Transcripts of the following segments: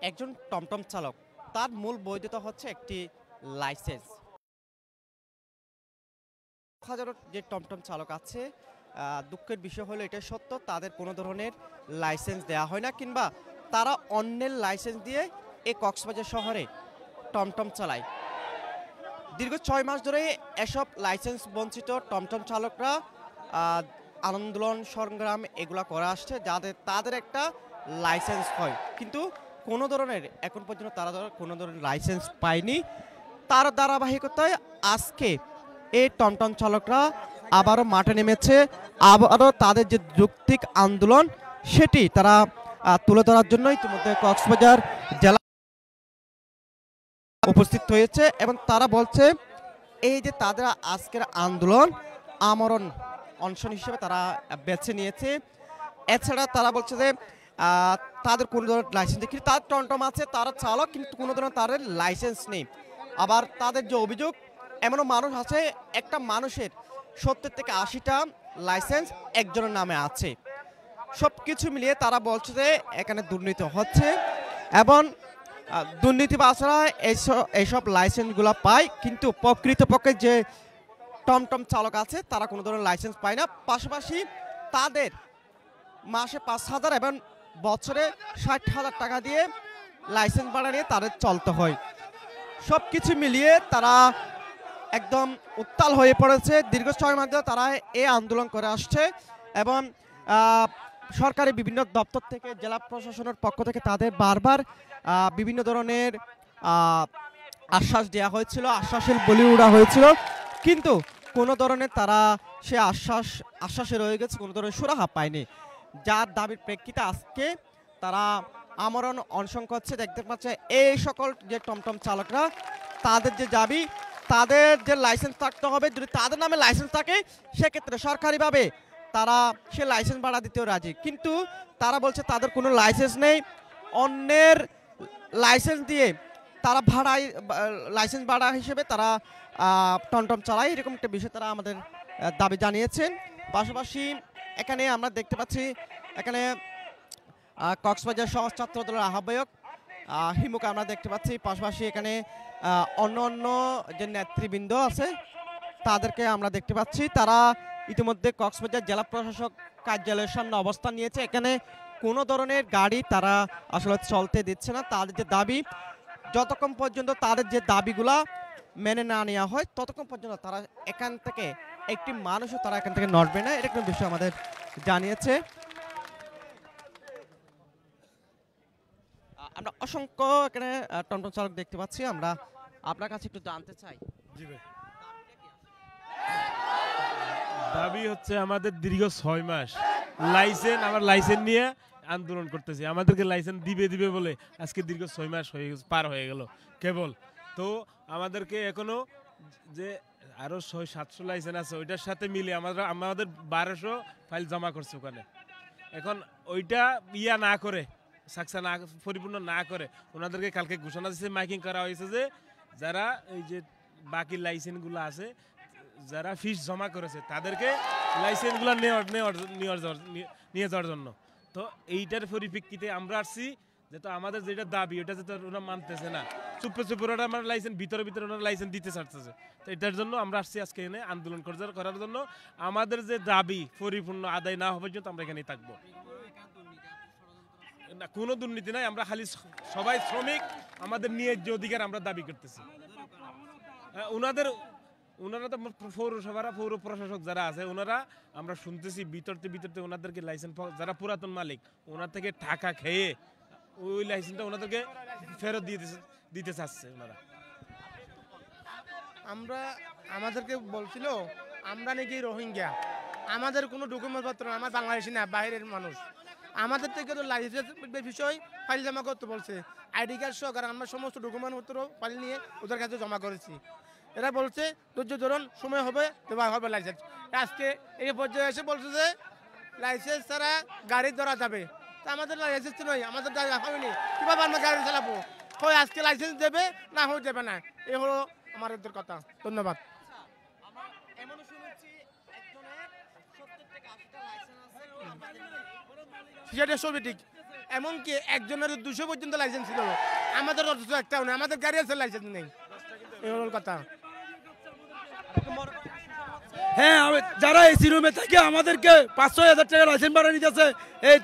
একজন টমটম চালক তার মূল বৈধতা হচ্ছে একটি লাইসেন্স। হাজারো যে টমটম চালক আছে, দুঃখের বিষয় হলো এটা সত্য, তাদের কোনো ধরনের লাইসেন্স দেওয়া হয় না, কিংবা তারা অন্যের লাইসেন্স দিয়ে এই কক্সবাজার শহরে টমটম চালায়। দীর্ঘ 6 মাস ধরে এসব লাইসেন্স বঞ্চিত টমটম চালকরা আন্দোলন সংগ্রাম এগুলা করে আসছে, যাদের তাদের একটা লাইসেন্স হয়, কিন্তু কোনো ধরনের এখন পর্যন্ত তারা কোনো ধরনের লাইসেন্স পায়নি। তার ধারাবাহিকতায় আজকে এই টমটম চালকরা আবারও মাঠে নেমেছে, আবারও তাদের যে যৌক্তিক আন্দোলন সেটি তারা তুলে ধরার জন্য ইতিমধ্যে কক্সবাজার জেলা উপস্থিত হয়েছে এবং তারা বলছে এই যে তাদের আজকের আন্দোলন আমরণ অনশন হিসেবে তারা বেছে নিয়েছে। এছাড়া তারা বলছে যে তাদের কোনো ধরনের লাইসেন্স নেই, কিন্তু তার টমটম আছে, তারা চালক, কিন্তু কোনো ধরনের তাদের লাইসেন্স নেই। আবার তাদের যে অভিযোগ, এমনও মানুষ আছে একটা মানুষের 70 থেকে 80টা লাইসেন্স একজনের নামে আছে। সব কিছু মিলিয়ে তারা বলছে যে এখানে দুর্নীতি হচ্ছে এবং দুর্নীতিবাজরা এইসব লাইসেন্সগুলো পায়, কিন্তু প্রকৃতপক্ষে যে টমটম চালক আছে তারা কোনো ধরনের লাইসেন্স পায় না। পাশাপাশি তাদের মাসে 5,000 এবং বছরে 60,000 টাকা দিয়ে লাইসেন্স ভাড়া নিয়ে তাদের চলতে হয়। সব কিছু মিলিয়ে তারা একদম উত্তাল হয়ে পড়েছে। দীর্ঘ 6 মাস ধরে তারা এই আন্দোলন করে আসছে এবং সরকারি বিভিন্ন দপ্তর থেকে, জেলা প্রশাসনের পক্ষ থেকে তাদের বারবার বিভিন্ন ধরনের আশ্বাস দেওয়া হয়েছিল, আশ্বাসের বলি উড়া হয়েছিল, কিন্তু কোনো ধরনের তারা সে আশ্বাসে রয়ে গেছে, কোনো ধরনের সুরাহা পায়নি। যার দাবির প্রেক্ষিতে আজকে তারা আমরণ অনশন করছে। দেখতে পাচ্ছে এই সকল যে টমটম চালকরা, তাদের যে দাবি, তাদের যে লাইসেন্স থাকতে হবে, যদি তাদের নামে লাইসেন্স থাকে সেক্ষেত্রে সরকারিভাবে তারা সে লাইসেন্স ভাড়া দিতেও রাজি, কিন্তু তারা বলছে তাদের কোনো লাইসেন্স নেই, অন্যের লাইসেন্স দিয়ে তারা লাইসেন্স ভাড়া হিসেবে তারা টমটম চালায়, এরকম একটা বিষয় তারা আমাদের দাবি জানিয়েছেন। পাশাপাশি এখানে আমরা দেখতে পাচ্ছি এখানে কক্সবাজার সমাজ ছাত্র দলের আহ্বায়ক হিমুকে আমরা দেখতে পাচ্ছি। পাশাপাশি এখানে অন্য অন্য যে নেতৃবৃন্দ আছে তাদেরকে আমরা দেখতে পাচ্ছি। তারা ইতিমধ্যে কক্সবাজার জেলা প্রশাসক কার্যালয়ের সামনে অবস্থান নিয়েছে। এখানে কোনো ধরনের গাড়ি তারা আসলে চলতে দিচ্ছে না। তাদের যে দাবি, যতক্ষণ পর্যন্ত তাদের যে দাবিগুলা মেনে না নেওয়া হয় ততক্ষণ পর্যন্ত তারা এখান থেকে একটি মানুষও তারা এখান থেকে নড়বে না, এরকম বিষয় আমাদের জানিয়েছে। আমরা অসংখ্য এখানে টমটম চালক দেখতে পাচ্ছি। আমরা আপনার কাছে একটু জানতে চাই। জি ভাই, দাবি হচ্ছে আমাদের দীর্ঘ 6 মাস আমার লাইসেন্স নিয়ে আন্দোলন করতেছি। আমাদেরকে লাইসেন্স দিবে বলে আজকে দীর্ঘ 6 মাস পার হয়ে গেল কেবল। তো আমাদেরকে এখনো যে আরো 600-700 লাইসেন্স আছে, ওইটার সাথে মিলে আমাদের 1200 ফাইল জমা করছে ওখানে। এখন ওইটা না করে, সাকসেস না পরিপূর্ণ না করে ওনাদেরকে কালকে ঘোষণা দিচ্ছে, মাইকিং করা হয়েছে যে যারা এই যে বাকি লাইসেন্সগুলো আছে, যারা ফিস জমা করেছে তাদেরকে লাইসেন্সগুলো নিয়ে যাওয়ার জন্য। তো এইটার পরিপ্রেক্ষিতে আমরা আসছি, যেটা আমাদের যেটা দাবি ওটা যেটা ওরা মানতেছে না, চুপে ওরা আমার লাইসেন্স ভিতরে ওনারা লাইসেন্স দিতে চাচ্ছে। তো এটার জন্য আমরা আসছি আজকে এনে আন্দোলন করার জন্য। আমাদের যে দাবি পরিপূর্ণ আদায় না হওয়া পর্যন্ত আমরা এখানেই থাকবো। না, কোনো দুর্নীতি নাই, আমরা খালি সবাই শ্রমিক, আমাদের ন্যায্য অধিকার আমরা দাবি করতেছি। ওনারা তো পৌর প্রশাসক যারা আছে, ওনারা আমরা শুনতেছি ভিতরতে ওনাদেরকে লাইসেন্স, যারা পুরাতন মালিক ওনার থেকে টাকা খেয়ে ওই লাইসেন্সটা ওনাদেরকে ফেরত দিতে চাচ্ছে ওনারা। আমাদেরকে বলছিল আমরা নাকি রোহিঙ্গা, আমাদের কোনো ডকুমেন্ট পত্র, আমার বাংলাদেশি না, বাইরের মানুষ। আমাদের থেকে তো লাইসেন্স বিষয় ফাইল জমা করতে বলছে, আইডি কার্ড সহকারে আমরা সমস্ত ডকুমেন্ট পত্র ফাইল নিয়ে ওদের কাছে জমা করেছি। এরা বলছে ধৈর্য ধরুন, সময় হবে দেওয়া হবে লাইসেন্স। আজকে এই পর্যায়ে এসে বলছে যে লাইসেন্স ছাড়া গাড়ি ধরা যাবে। তা আমাদের লাইসেন্স নয়, আমাদের হয়নি, কীভাবে আমরা গাড়ি চালাবো? হয় আজকে লাইসেন্স দেবে, না হয় দেবে না। এই হলো আমাদের কথা। ধন্যবাদ। সেটা ছবি ঠিক এমনকি একজনের 200 পর্যন্ত লাইসেন্স ছিল, আমাদের অথচ একটাও নেই, আমাদের গাড়ি আছে লাইসেন্স নেই, এই হলো কথা। হ্যাঁ, যারা এসি রুমে থাকে আমাদেরকে 500-1000 টাকা লাইসেন্স ভাড়া নিতেছে, এই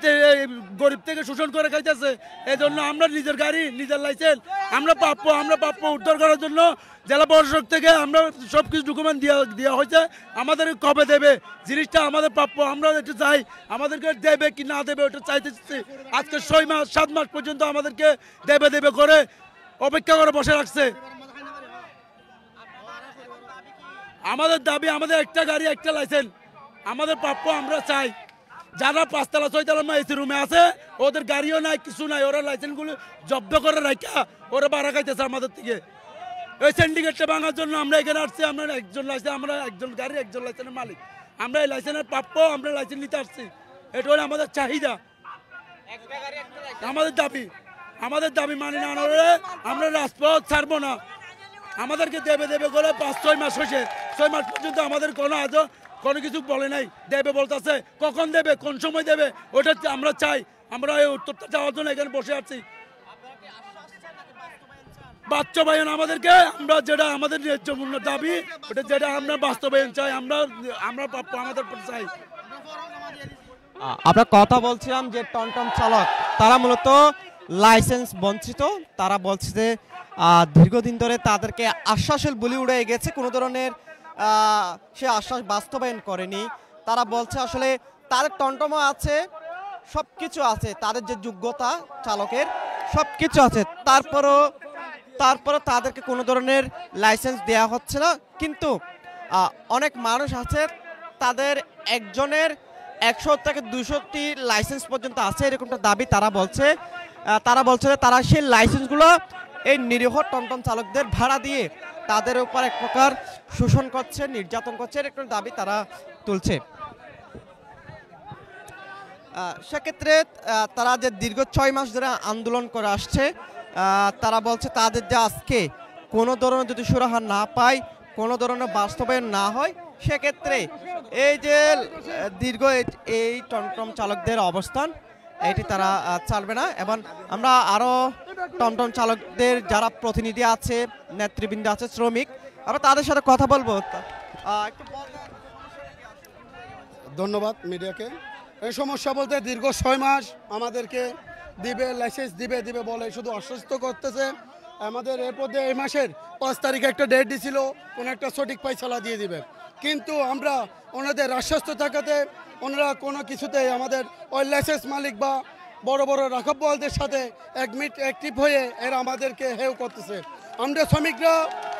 গরিব থেকে শোষণ করে খাইতেছে। এই জন্য আমরা নিজের গাড়ি নিজের লাইসেন্স আমরা প্রাপ্য উদ্ধার করার জন্য জেলা প্রশাসক থেকে আমরা সব কিছু ডকুমেন্ট দেওয়া হয়েছে। আমাদের কবে দেবে জিনিসটা আমাদের প্রাপ্য, আমরা একটু চাই আমাদেরকে দেবে কি না দেবে ওটা চাইতেছি। আজকে 6 মাস 7 মাস পর্যন্ত আমাদেরকে দেবে করে অপেক্ষা করে বসে রাখছে। আমাদের দাবি আমাদের একটা গাড়ি একটা লাইসেন্স, আমাদের প্রাপ্য আমরা চাই। যারা 5 তলা 6 তলা এসি রুমে আছে ওদের গাড়িও নাই কিছু নাই, ওরা লাইসেন্সগুলো জব্দ করে রাখা ওরা ভাড়া খাইতেছে আমাদের থেকে। ওই সিন্ডিকেটটা ভাঙার জন্য আমরা এখানে আসছি। আমরা একজন গাড়ি একজন লাইসেন্সের মালিক, আমরা এই লাইসেন্সের প্রাপ্য, আমরা লাইসেন্স নিতে আসছি। এটা হলো আমাদের চাহিদা, আমাদের দাবি মানি না হলে আমরা রাজপথ ছাড়বো না। আমাদেরকে দেবে করে 5-6 মাস হয়েছে, 6 মাস পর্যন্ত আমাদের কোনো কিছু বলে নাই। দেবে বলতেছে, কখন দেবে কোন সময় দেবে ওটা আমরা চাই। আমরা এই উত্তরটা চাওয়ার জন্য এখানে বসে আছি। বাস্তবায়ন আমাদেরকে, আমরা যেটা আমাদের ন্যায্যপূর্ণ দাবি ওটা যেটা আমরা বাস্তবায়ন চাই, আমরা প্রাপ্য আমাদের চাই। আমরা কথা বলছিলাম যে টমটম চালক তারা মূলত লাইসেন্স বঞ্চিত। তারা বলছে যে দীর্ঘদিন ধরে তাদেরকে আশ্বাসের বুলি উড়ে গেছে, কোনো ধরনের সে আশ্বাস বাস্তবায়ন করেনি। তারা বলছে আসলে তাদের টমটমও আছে, সব কিছু আছে, তাদের যে যোগ্যতা চালকের সব কিছু আছে, তারপরও তাদেরকে কোনো ধরনের লাইসেন্স দেওয়া হচ্ছে না। কিন্তু অনেক মানুষ আছে তাদের একজনের 100 থেকে 200টি লাইসেন্স পর্যন্ত আছে, এরকমটা দাবি তারা বলছে যে তারা সেই লাইসেন্সগুলো এই নিরীহ টমটম চালকদের ভাড়া দিয়ে তাদের উপর এক প্রকার শোষণ করছে, নির্যাতন করছে, এরকম দাবি তারা তুলছে। সেক্ষেত্রে তারা যে দীর্ঘ 6 মাস ধরে আন্দোলন করে আসছে, তারা বলছে তাদের যে আজকে কোনো ধরনের যদি সুরাহা না পায়, কোনো ধরনের বাস্তবায়ন না হয়, সেক্ষেত্রে এই যে দীর্ঘ এই টমটম চালকদের অবস্থান এটি তারা ছাড়বে না। এবং আমরা আরও টমটম চালকদের যারা প্রতিনিধি আছে, নেতৃবৃন্দ আছে, শ্রমিক, আমরা তাদের সাথে কথা বলবো। ধন্যবাদ মিডিয়াকে। এই সমস্যা বলতে দীর্ঘ 6 মাস আমাদেরকে দিবে লাইসেন্স দিবে বলে শুধু আশ্বস্ত করতেছে। আমাদের এরপর এই মাসের 5 তারিখে একটা ডেট দিছিল, কোনো একটা সঠিক পয়সালা দিয়ে দিবে, কিন্তু আমরা ওনাদের আশ্বস্ত থাকাতে ওনারা কোনো কিছুতেই আমাদের ওই লাইসেন্স মালিক বা বড় বড় রাখবওয়ালদের সাথে অ্যাক্টিভ হয়ে এরা আমাদেরকে হেউ করতেছে। আমরা শ্রমিকরা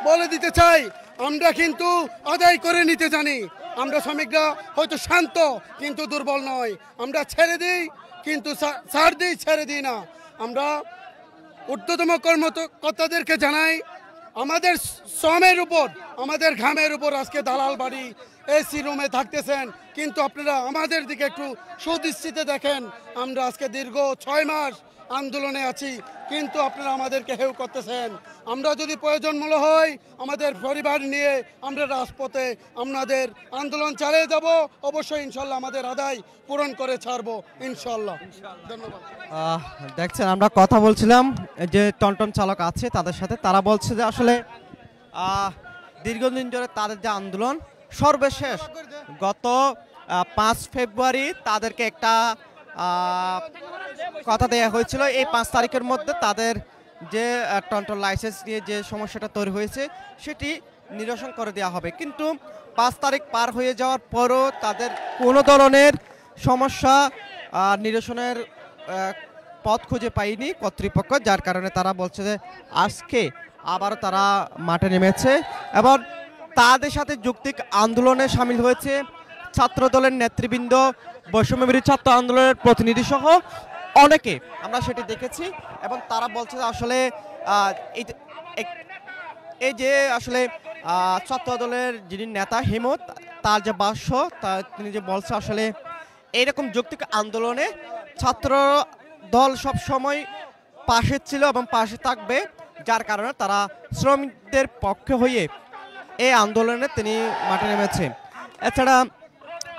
বলে দিতে চাই, আমরা কিন্তু আদায় করে নিতে জানি। আমরা শ্রমিকরা হয়তো শান্ত কিন্তু দুর্বল নয়। আমরা ছেড়ে দিই কিন্তু ছেড়ে দিই না। আমরা ঊর্ধ্বতম কর্মকর্তাদেরকে জানাই, আমাদের শ্রমের উপর, আমাদের ঘামের উপর আজকে দালাল বাড়ি এসি রুমে থাকতেছেন, কিন্তু আপনারা আমাদের দিকে একটু সুদৃষ্টিতে দেখেন। আমরা আজকে দীর্ঘ 6 মাস আন্দোলনে আছি, কিন্তু আপনারা আমাদেরকে হেউ করতেছেন। আমরা যদি প্রয়োজন মূল্য হয় আমাদের পরিবার নিয়ে আমরা রাজপথে আমাদের আন্দোলন চালিয়ে যাব। অবশ্যই ইনশাল্লাহ আমাদের আদায় পূরণ করে ছাড়বো ইনশাল্লাহ। ধন্যবাদ। দেখছেন আমরা কথা বলছিলাম যে টমটম চালক আছে তাদের সাথে, তারা বলছে যে আসলে দীর্ঘদিন ধরে তাদের যে আন্দোলন, সর্বশেষ গত 5 ফেব্রুয়ারি তাদেরকে একটা কথা দেওয়া হয়েছিল, এই 5 তারিখের মধ্যে তাদের যে টমটম লাইসেন্স নিয়ে যে সমস্যাটা তৈরি হয়েছে সেটি নিরসন করে দেওয়া হবে। কিন্তু 5 তারিখ পার হয়ে যাওয়ার পরও তাদের কোনো ধরনের সমস্যা নিরসনের পথ খুঁজে পায়নি কর্তৃপক্ষ, যার কারণে তারা বলছে যে আজকে আবারও তারা মাঠে নেমেছে এবং তাদের সাথে যৌক্তিক আন্দোলনে সামিল হয়েছে ছাত্র দলের নেতৃবৃন্দ, বৈষম্যবিরোধী ছাত্র আন্দোলনের প্রতিনিধি সহ অনেকে, আমরা সেটি দেখেছি। এবং তারা বলছে যে আসলে এই যে আসলে ছাত্র দলের যিনি নেতা হিমত, তার যে ভাষ্য, তিনি যে বলছে আসলে এইরকম যৌক্তিক আন্দোলনে ছাত্র দল সব সময় পাশে ছিল এবং পাশে থাকবে, যার কারণে তারা শ্রমিকদের পক্ষে হয়ে এই আন্দোলনে তিনি মাঠে নেমেছে। এছাড়া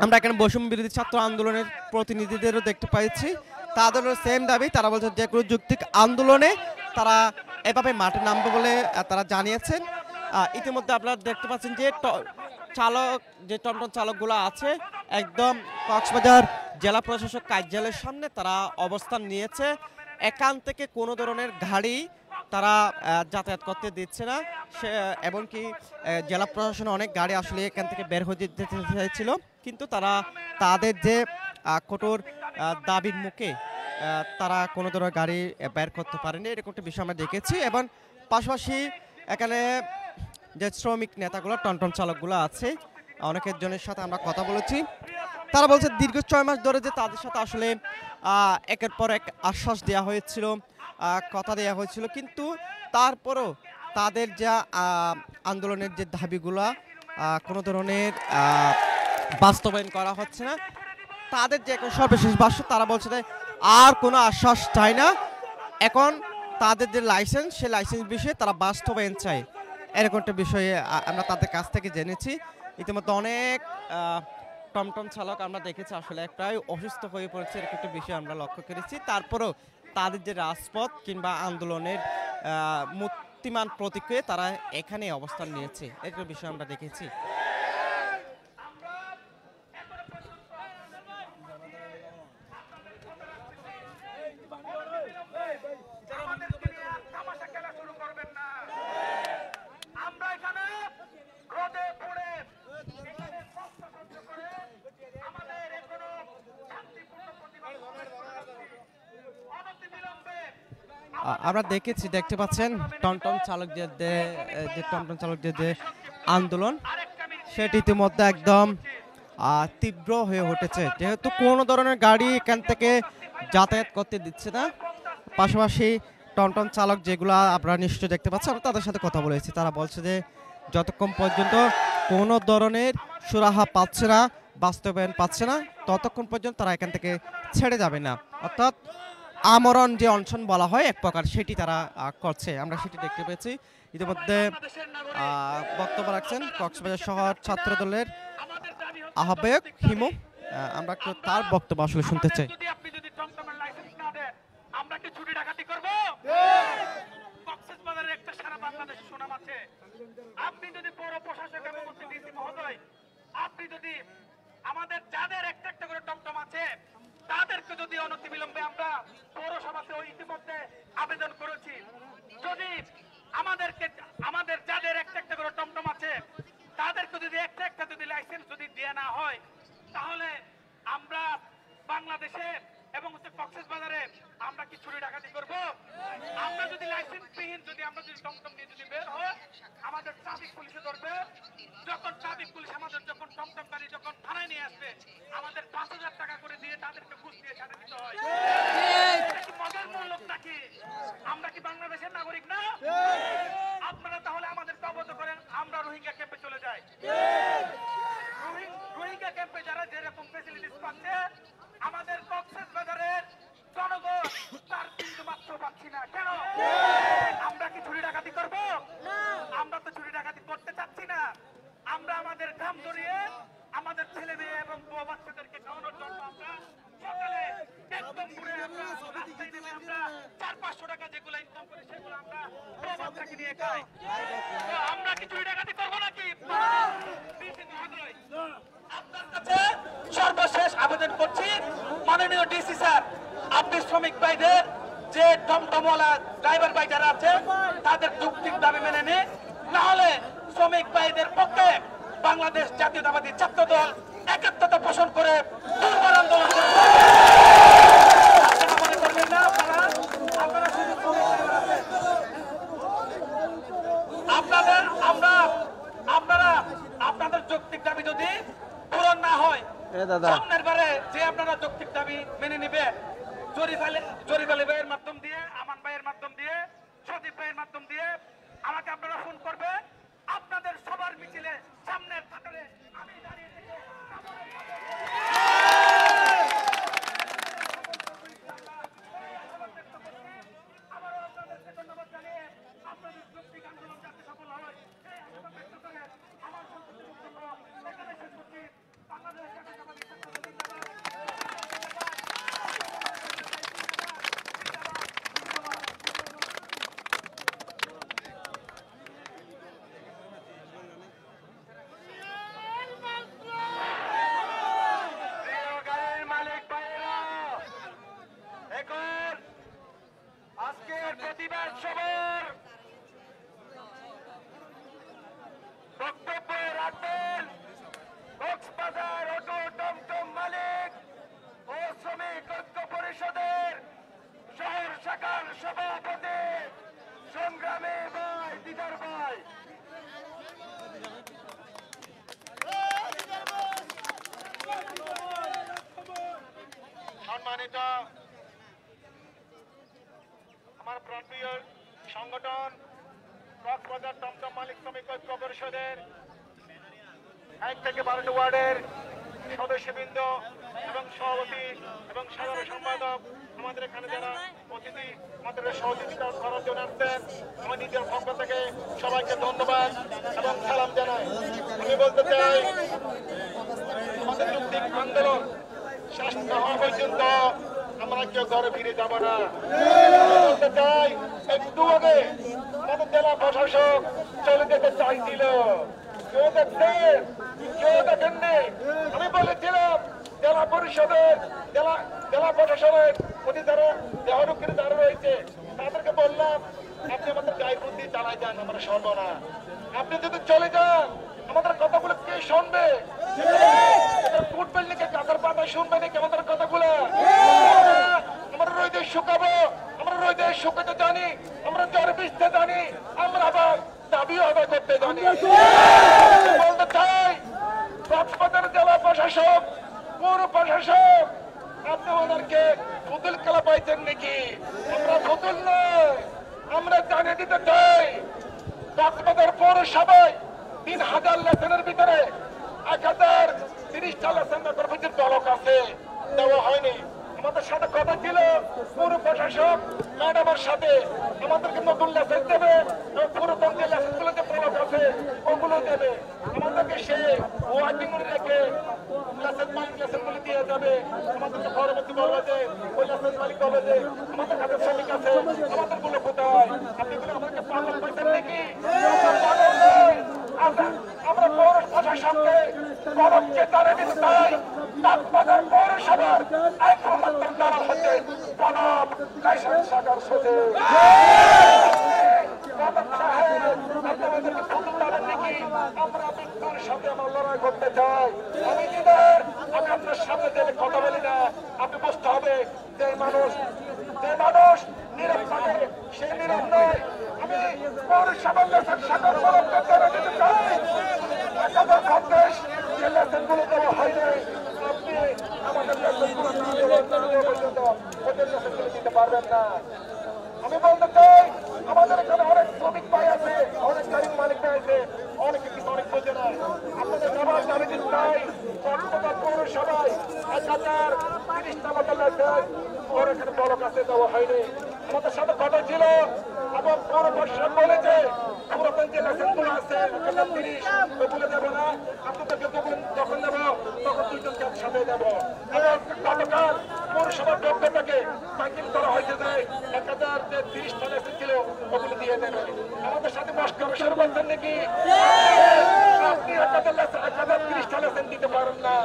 আমরা এখানে বৈষম্য বিরোধী ছাত্র আন্দোলনের প্রতিনিধিদেরও দেখতে পাচ্ছি, তাদেরও সেম দাবি। তারা বলছে যে কোনো যৌক্তিক আন্দোলনে তারা এভাবে মাঠে নামবে বলে তারা জানিয়েছেন। ইতিমধ্যে আপনারা দেখতে পাচ্ছেন যে চালক যে টমটম চালকগুলো আছে একদম কক্সবাজার জেলা প্রশাসক কার্যালয়ের সামনে তারা অবস্থান নিয়েছে। এখান থেকে কোনো ধরনের গাড়ি তারা যাতায়াত করতে দিচ্ছে না। সে এমনকি জেলা প্রশাসনে অনেক গাড়ি আসলে এখান থেকে বের হয়ে যেতে চাইছিল, কিন্তু তারা তাদের যে কঠোর দাবির মুখে তারা কোনো ধরনের গাড়ি বের করতে পারেনি, এরকম একটা বিষয় আমরা দেখেছি। এবং পাশাপাশি এখানে যে শ্রমিক নেতাগুলো টমটম চালকগুলো আছে অনেকের জনের সাথে আমরা কথা বলেছি। তারা বলছে দীর্ঘ 6 মাস ধরে যে তাদের সাথে আসলে একের পর এক আশ্বাস দেওয়া হয়েছিল, কথা দেওয়া হয়েছিল, কিন্তু তারপরও তাদের যা আন্দোলনের যে দাবিগুলো কোনো ধরনের বাস্তবায়ন করা হচ্ছে না। তাদের যে এখন সর্বশেষ ভাষ্য তারা বলছে যে আর কোনো আশ্বাস চায় না, এখন তাদের যে লাইসেন্স সেই লাইসেন্স বিষয়ে তারা বাস্তবায়ন চায়, এরকম একটা বিষয়ে আমরা তাদের কাছ থেকে জেনেছি। ইতিমধ্যে অনেক টমটম চালক আমরা দেখেছি আসলে প্রায় অসুস্থ হয়ে পড়েছে, এরকম একটা বিষয় আমরা লক্ষ্য করেছি। তারপরেও তাদের যে রাজপথ কিংবা আন্দোলনের মূর্তিমান প্রতীক হয়ে তারা এখানে অবস্থান নিয়েছে, এরকম বিষয় আমরা দেখেছি। আমরা দেখতে পাচ্ছেন টমটম চালকদের যে আন্দোলন সেটি ইতিমধ্যে একদম তীব্র হয়ে উঠেছে, যেহেতু কোনো ধরনের গাড়ি এখান থেকে যাতায়াত করতে দিচ্ছে না। পাশাপাশি টমটম চালক যেগুলো আপনারা নিশ্চয়ই দেখতে পাচ্ছেন, আমরা তাদের সাথে কথা বলেছি। তারা বলছে যে যতক্ষণ পর্যন্ত কোনো ধরনের সুরাহা পাচ্ছে না, বাস্তবায়ন পাচ্ছে না, ততক্ষণ পর্যন্ত তারা এখান থেকে ছেড়ে যাবে না। অর্থাৎ আমরণ যে অনশন বলা হয় এক প্রকার, সেটি তারা করছে, আমরা সেটি দেখতে পেয়েছি। ইতিমধ্যে বক্তব্য রাখছেন কক্সবাজার শহর ছাত্র দলের আহ্বায়ক হিমু, আমরা একটু তার বক্তব্য আসলে শুনতে চাই। আপনি যদি আমাদের যাদের একটা একটা করে টমটম আছে তাদেরকে যদি অনতিবিলম্বে আমরা পৌরসভাতে ইতিমধ্যে আবেদন করেছি, যদি আমাদের যাদের একটা একটা করে টমটম আছে তাদেরকে যদি একটা একটা যদি লাইসেন্স যদি দেয়া না হয়, তাহলে আমরা বাংলাদেশে এবং কক্সবাজারে আমরা কি চুরি ডাকাতি করব? আমরা যদি লাইসেন্স বিহীন আমরা যদি টমটম নিয়ে যদি বের হয়, আমাদের ট্রাফিক পুলিশে ধরবে। যখন ট্রাফিক পুলিশ আমাদের যখন টমটম গাড়ি যখন থানায় নিয়ে আসবে, আমাদের 5,000 টাকা করে দিয়ে তাদেরকে ঘুষ দিয়ে ছাড়ে দিতে হয়। মজার মূল্যটা কি? আমরা কি বাংলাদেশের নাগরিক না? আপনারা তাহলে আমাদেরকে অবগত করেন, আমরা রোহিঙ্গা ক্যাম্পে চলে যাই। রোহিঙ্গা ক্যাম্পে যারা যেরকম ফেসিলিটিস পাচ্ছে, আমাদের কক্সবাজারের জনগণ তার কিন্তু মাত্র পাচ্ছি না। কেন? আমরা কি চুরি ডাকাতি করব? আমরা তো চুরি ডাকাতি করতে চাচ্ছি না। আমরা আমাদের ঘাম জড়িয়ে আমাদের ছেলে মেয়ে এবং বউ বাচ্চাদেরকে খাওয়ানোর জন্য আমরা সকালে একদম ঘুরে আমরা রাস্তায় নেমে আমরা 400-500 টাকা যেগুলো ইনকাম করি সেগুলো আমরা বউ বাচ্চাকে নিয়ে খাই। আমরা কি চুরি ডাকাতি করবো নাকি? আপনার কাছে সর্বশেষ আবেদন করছি, মাননীয় ডিসি স্যার, আপনি শ্রমিক ভাইদের যে টমটমওয়ালা ড্রাইভার ভাই যারা আছে তাদের যৌক্তিক দাবি মেনে নিন, না হলে শ্রমিক ভাইদের পক্ষে বাংলাদেশ জাতীয়তাবাদী ছাত্র দল একাত্মতা পোষণ করে দুর্বার আন্দোলন করবে। মনে করবেন না আপনারা শুধু আপনাদের যৌক্তিক দাবি যদি পূরণ না হয়, সামনের বারে যে আপনারা যৌক্তিক দাবি মেনে নিবে, জরিফ আলী ভাইয়ের মাধ্যম দিয়ে, আমান ভাইয়ের মাধ্যম দিয়ে, সদীপ ভাইয়ের মাধ্যম দিয়ে আমাকে আপনারা ফোন করবেন। আপনাদের সবার মিছিলে সামনের কাতারে আমি দাঁড়িয়ে থেকে ধন্যবাদ জানিয়ে আপনাদের যৌক্তিক আন্দোলন যাতে সফল হয় এই আশা ব্যক্ত করে আমার সংক্ষিপ্ত বক্তব্য এখানে শেষ করছি। বাংলাদেশ জাতীয়তাবাদী ছাত্র দল ভাই সবার বক্তব্যে রাখবেন কক্সবাজার অটো টমটম মালিক ও শ্রমিক ঐক্য পরিষদের শহর শাখার সভাপতি সংগ্রামী ভাই দিদার ভাই। সম্মানিত আমার প্রান্তীয় সংগঠন কক্সবাজার টমটম মালিক শ্রমিক ঐক্য পরিষদের 1 থেকে 12 ওয়ার্ডের সদস্যবৃন্দ এবং সভাপতি এবং সাধারণ সম্পাদক আমাদের এখানে যারা অতিথি আমাদের সহযোগিতা করার জন্য আসছেন, আমার নিজের পক্ষ থেকে সবাইকে ধন্যবাদ এবং সালাম জানাই। আমি বলতে চাই আমাদের যৌক্তিক আন্দোলন শেষ না হওয়া পর্যন্ত আমরা কেউ ঘরে ফিরে যাব না। বলতে চাই একটু আগে আমাদের জেলা প্রশাসক চলে যেতে চাইছিল, কেউ দেখছেন কেউ দেখেননি। আমি বলেছিলাম জেলা পরিষদের জেলা প্রশাসনের প্রতি যারা দেহরক্ষীর যারা রয়েছে তাদেরকে বললাম আপনি আমাদের গায়ে বুদ্ধি চালাই যান, আমরা শুনবো না। আপনি যদি চলে যান আমাদের কথাগুলো কে শুনবে? কাঁথার পাতা শুনবে নাকি আমাদের কথাগুলো? আমরা রোদে শুকাবো, আমরা রোদে শুকাতে জানি, আমরা জ্বর ভিজতে জানি, আমরা আবার দাবিও আদায় করতে জানি। বলতে চাই কক্সবাজার জেলা প্রশাসক পৌর প্রশাসক আপনি ওনাদেরকে ফুতুল খেলা পাইছেন নাকি? আমরা ফুতুল নয়, আমরা জানিয়ে দিতে চাই কক্সবাজার পৌরসভায় 3000 লেসেনের ভিতরে 1030টা লেসেন কর্মীদের তলক আছে, দেওয়া হয়নি। আমাদের সাথে কথা ছিল পৌর প্রশাসক ম্যাডামের সাথে আমাদেরকে নতুন লেসেন দেবে, পুরাতন যে লেসেনগুলো যে তলক আছে ওগুলো দেবে আমাদেরকে। সে ওয়ার্ডিং রেখে লেসেনগুলি দিয়ে যাবে। আমাদেরকে পরবর্তী বলবে যে ওই লেসেন মালিক বলবে যে আমাদের কাছে শ্রমিক আছে, আমাদের গুলো কোথায়? আপনি গুলো আমাদেরকে পাগল পাইছেন নাকি? আমরা পৌর প্রশাসনকে পরবর্তী তারা দিতে চাই কক্সবাজার পৌরসভার একমাত্র তারা হচ্ছে প্রণব লাইসেন্স শাখার সচিব। আমরা মৃত্যুর সাথে আমার লড়াই করতে চাই। আমি লিডার, আমি আপনার সামনে গেলে কথা বলি না। আপনি বুঝতে হবে যে মানুষ নীরব থাকে, সে নীরব নয়। আমি পৌরসভার লেসেন শাখার পরবর্তী তারা দিতে চাই। 1050 যে লেসেনগুলো দেওয়া হয়নি, আপনি আমাদের লেসেনগুলো পর্যন্ত ওদের লেসেনগুলো দিতে পারবেন না। আমি বলতে চাই আমাদের এখানে অনেক শ্রমিক ভাই আছে, অনেক গাড়ির মালিক ভাই আছে, অনেকে কিন্তু অনেক বোঝে না। আপনাদের সবার দাবি দিতে চাই কক্সবাজার পৌরসভায় 1030টা মতো লেসেন ওর এখানে বড় কাছে দেওয়া হয়নি। আমাদের সাথে কথা ছিল এবং পৌর প্রশাসন বলেছে পুরাতন যে লেসেনগুলো আছে 1030 ওগুলো দেবো না, আপনাদেরকে যখন দেবো তখন 2জনকে একসাথে দেবো। এবং গতকাল পৌরসভার পক্ষ থেকে বাকিং করা হয়েছে যে 1030টা লেসেন ছিল ওগুলো দিয়ে দেবে। আমাদের সাথে মস্করা শুরু করছেন নাকি? আপনি 1030টা লেসেন দিতে পারেন না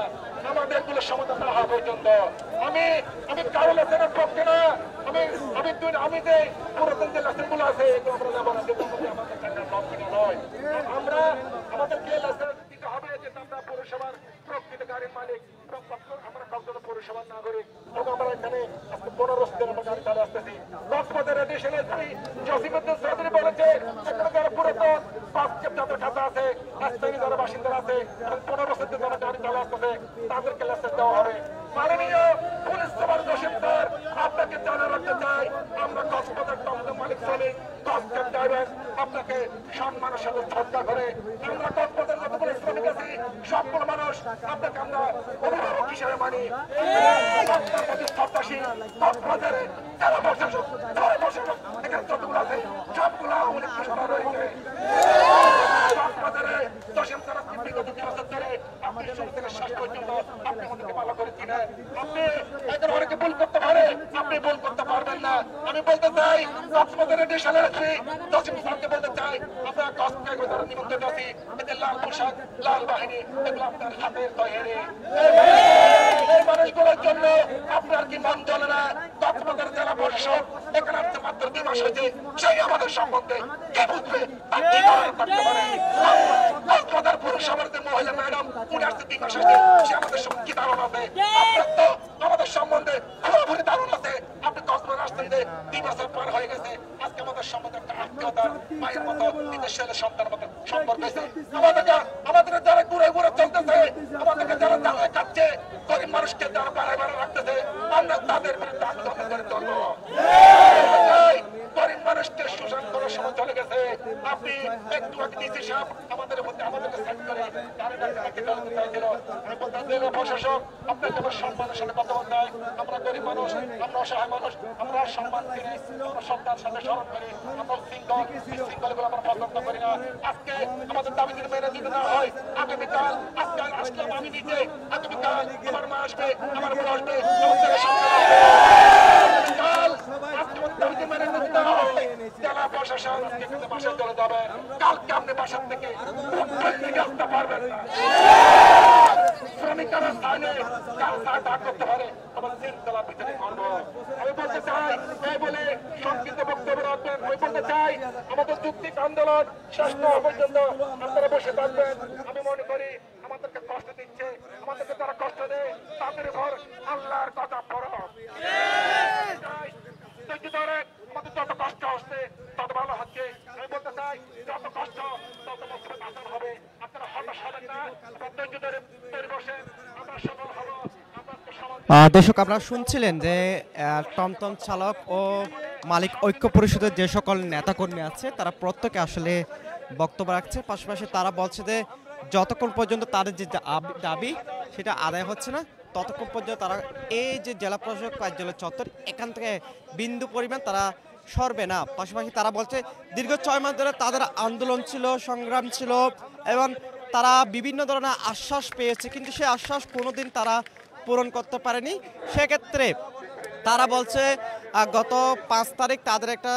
আমাদের গুলো সমাধান না হওয়া পর্যন্ত। আমি কারো লেসেনের পক্ষে না। আমি যে পুরাতন যে লেসেন গুলো আছে এগুলো আমরা দেবো না, আমাদের টাকা নয়। আমরা আমাদেরকে লেসেন দিতে হবে যে আমরা পৌরসভার প্রকৃত গাড়ির মালিক, আমরা কক্সবাজার পৌরসভার নাগরিক এবং আমরা এখানে 15 দিন আমরা গাড়ি চালিয়ে আসতেছি। কক্সবাজার এডিশন এসপি জসিমউদ্দিন চৌধুরী বলেছে এখানে যারা পুরাতন বাস্কেট যাদের খাতা আছে, স্থানীয় যারা বাসিন্দারা আছে এবং 15 দিন যারা গাড়ি চালিয়ে আসতেছে তাদেরকে লেসেন দেওয়া হবে। মাননীয় পুলিশ সুপার জসিম স্যার, আপনাকে জানিয়ে রাখতে চাই আমরা কক্সবাজার টমটম মালিক শ্রমিক বাস্কেট ড্রাইভার আপনাকে সম্মানের সাথে শ্রদ্ধা করে আমরা কক্সবাজার যতগুলো শ্রমিক আছি সবগুলো মানুষ আপনাকে আমরা অভিভাবক হিসেবে মানি। শ্রদ্ধাশীল কক্সবাজারে যারা প্রশাসক এখানে যতগুলো আছে সবগুলো অনেক ঘোষণা রয়েছে। কক্সবাজারে জসিম স্যার বিগত 2 বছর ধরে আপনি শুরু থেকে শেষ পর্যন্ত আপনি আমাদেরকে ভালো করে চিনেন। আপনি এদের অনেকে ভুল করতে পারে, আপনি ভুল করতে পারবেন না। আমি বলতে চাই কক্সবাজারে এডিশনের এসপি জসিম স্যারকে বলতে চাই আমরা কক্সবাজারে নিমন্ত্রণ আছি, এদের লাল পোশাক লাল বাহিনী এগুলো আপনার হাতের তৈরি। এই মানুষগুলোর জন্য আপনার কি মন চলে না? কক্সবাজার জেলা প্রশাসক এখানে মাত্র 2 মাস দিবস হয়েছে সেই আমাদের সম্বন্ধে কে বুঝবে আর কি ধারণা করতে পারে? কক্সবাজার পুরসভার যে মহিলা ম্যাডাম উনি আসতে 2 মাস হয়েছে, সে আমাদের সম্বন্ধে কি ধারণা আছে? আপনার তো আমাদের সম্বন্ধে পুরোপুরি ধারণা আছে। আপনি কক্সবাজার আসতেন যে 2 বছর পার হয়ে গেছে, আজকে আমাদের সম্বন্ধে একটা আত্মীয়তার মায়ের মতো নিজের ছেলে সন্তানের মতো সম্পর্ক হয়েছে। আমাদের যারা ঘুরে ঘুরে চলতেছে, আমাদেরকে যারা জ্বালায় কাটছে, গরিব মানুষকে যারা বাড়ায় বাড়ায় রাখতেছে, আমরা তাদের বিরুদ্ধে আন্দোলন করে চলবো। গরিব মানুষকে শোষণ করার সময় চলে গেছে। আপনি একটু আগে ডিসি সাহেব আমাদেরকে সেট করে চাইছিল। আমি বলতে জেলা প্রশাসক আপনার যেমন সম্মানের সাথে কথা বলতে হয়। আমরা গরিব মানুষ, আমরা অসহায় মানুষ, আমরা সম্মান করি, আমরা সন্তানের সাথে স্মরণ করি, আমরা শৃঙ্খলাগুলো আমরা পছন্দ করি না। আজকে আমাদের দাবি যদি মেনে দিতে না হয়, আগামীকাল আজকাল আসলাম আমি নিজে, আগামীকাল আমার মা আসবে, আমার বউ আসবে, আমার ছেলে সন্তান আসবে। কাল আজকে আমাদের দাবি মেনে দিতে না হয়, জেলা প্রশাসন আজকে কিন্তু বাসায় চলে যাবে। কালকে আপনি বাসার থেকে আসতে পারবেন না। শ্রমিকরা স্থানে কাজ করতে পারে, আমার শৃঙ্খলা বিচারে করবো। আমি বলতে চাই, এই বলে সংক্ষিপ্ত বক্তব্য রাখবেন। আমি বলতে চাই, আমাদের যুক্তিক আন্দোলন শেষ না হওয়া পর্যন্ত আপনারা বসে থাকবেন। আমি মনে করি আমাদেরকে কষ্ট দিচ্ছে, আমাদেরকে যারা কষ্ট দেয় তাদের উপর আল্লাহর কথা পড়ো। আমাদের যত কষ্ট হচ্ছে তত ভালো হচ্ছে। আমি বলতে চাই, যত কষ্ট তত বছর আসান হবে। আপনারা হতাশ হবেন না, ধৈর্য ধরে বসেন, আমরা সফল হব। দর্শক, আপনারা শুনছিলেন যে টমটম চালক ও মালিক ঐক্য পরিষদের যে সকল নেতাকর্মী আছে তারা প্রত্যেকে আসলে বক্তব্য রাখছে। পাশাপাশি তারা বলছে যে যতক্ষণ পর্যন্ত তাদের যে দাবি সেটা আদায় হচ্ছে না, ততক্ষণ পর্যন্ত তারা এই যে জেলা প্রশাসক কার্যালয় চত্বর এখান থেকে বিন্দু পরিমাণ তারা সরবে না। পাশাপাশি তারা বলছে দীর্ঘ 6 মাস ধরে তাদের আন্দোলন ছিল, সংগ্রাম ছিল এবং তারা বিভিন্ন ধরনের আশ্বাস পেয়েছে, কিন্তু সেই আশ্বাস কোনোদিন তারা পূরণ করতে পারেনি। সেক্ষেত্রে তারা বলছে গত 5 তারিখ তাদের একটা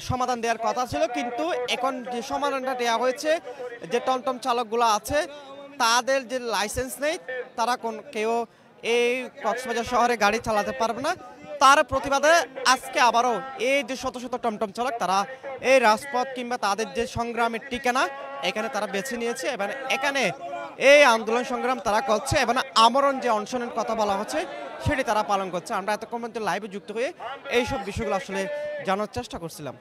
সমাধান দেওয়ার কথা ছিল, কিন্তু এখন যে সমাধানটা দেওয়া হয়েছে, যে টমটম চালকগুলো আছে তাদের যে লাইসেন্স নেই, তারা কেউ এই কক্সবাজার শহরে গাড়ি চালাতে পারবে না। তার প্রতিবাদে আজকে আবারও এই যে শত শত টমটম চালক তারা এই রাজপথ কিংবা তাদের যে সংগ্রামের ঠিকানা এখানে তারা বেছে নিয়েছে এবং এখানে এই আন্দোলন সংগ্রাম তারা করছে এবং আমরণ যে অনশনের কথা বলা হচ্ছে সেটি তারা পালন করছে। আমরা এতক্ষণ পর্যন্ত লাইভে যুক্ত হয়ে এইসব বিষয়গুলো আসলে জানার চেষ্টা করছিলাম।